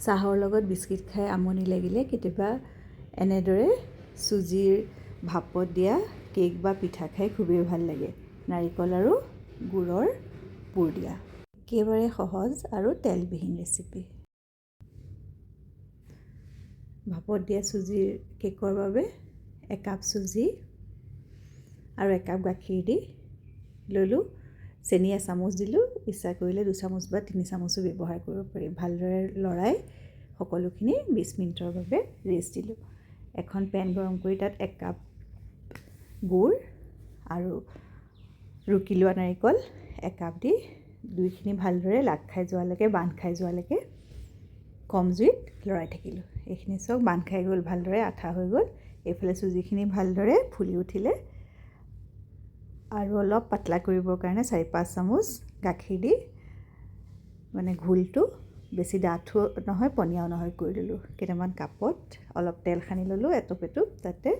চাহৰ লগত বিস্কিট খাই আমনি লাগিলে কেতিয়াবা এনেদৰে চুজিৰ ভাপত দিয়া কেক বা পিঠা খাই খুবেই ভাল লাগে। নাৰিকল আৰু গুড়ৰ পুৰ দিয়া একেবাৰে সহজ আৰু তেলবিহীন ৰেচিপি। ভাপত দিয়া চুজিৰ কেকৰ বাবে একাপ চুজি আৰু একাপ গাখীৰ দি ল'লোঁ। চেনি এচামুচ দিলোঁ, ইচ্ছা কৰিলে 2 চামুচ বা 3 চামুচো ব্যৱহাৰ কৰিব পাৰি। ভালদৰে লৰাই সকলোখিনি 20 মিনিটৰ বাবে ৰেষ্ট দিলোঁ। এখন পেন গৰম কৰি তাত 1 কাপ গুড় আৰু ৰুকি লোৱা নাৰিকল 1 কাপ দি দুইখিনি ভালদৰে লাগ খাই যোৱালৈকে বান্ধ খাই যোৱালৈকে কম জুইত লৰাই থাকিলোঁ। এইখিনি চব বান্ধ খাই গ'ল, ভালদৰে আঠা হৈ গ'ল। এইফালে চুজিখিনি ভালদৰে ফুলি উঠিলে আৰু অলপ পাতলা কৰিবৰ কাৰণে 4-5 চামুচ গাখীৰ দি মানে ঘোলটো বেছি ডাঠো নহয় পনীয়াও নহয় কৰি ল'লোঁ। কেইটামান কাপত অলপ তেল সানি ল'লোঁ এটুপ তাতে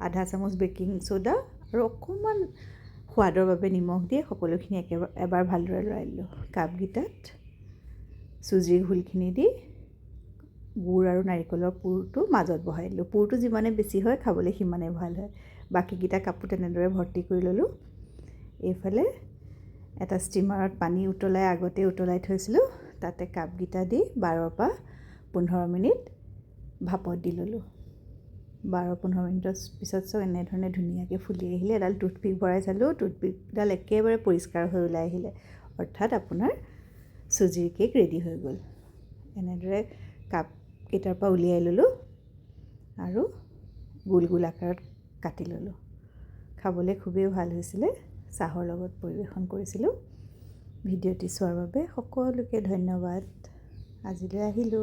আধা চামুচ বেকিং চ'ডা আৰু অকণমান সোৱাদৰ বাবে নিমখ দি সকলোখিনি এবাৰ ভালদৰে লৰাই ল'লোঁ। কাপকেইটাত চুজিৰ ঘোলখিনি দি গুড় আৰু নাৰিকলৰ পুৰটো মাজত বহাই দিলোঁ। পুৰটো যিমানে বেছি হয় খাবলৈ সিমানে ভাল হয়। বাকীকেইটা কাপো তেনেদৰে ভৰ্তি কৰি ল'লোঁ। এইফালে এটা ষ্টিমাৰত পানী আগতে উতলাই থৈছিলোঁ, তাতে কাপকেইটা দি 12 পৰা 15 মিনিট ভাপত দি ল'লোঁ। 12-15 মিনিটৰ পিছত চব এনেধৰণে ধুনীয়াকৈ ফুলি আহিলে। এডাল টুথপিক ভৰাই চালোঁ, টুথপিকডাল একেবাৰে পৰিষ্কাৰ হৈ ওলাই আহিলে, অৰ্থাৎ আপোনাৰ চুজিৰ কেক ৰেডি হৈ গ'ল। এনেদৰে কাপকেইটাৰ পৰা উলিয়াই ল'লোঁ আৰু গোল গোল আকাৰত কাটি ল'লোঁ। খাবলৈ খুবেই ভাল হৈছিলে। চাহৰ লগত পৰিৱেশন কৰিছিলোঁ। ভিডিঅ'টি চোৱাৰ বাবে সকলোকে ধন্যবাদ। আজিলৈ আহিলোঁ।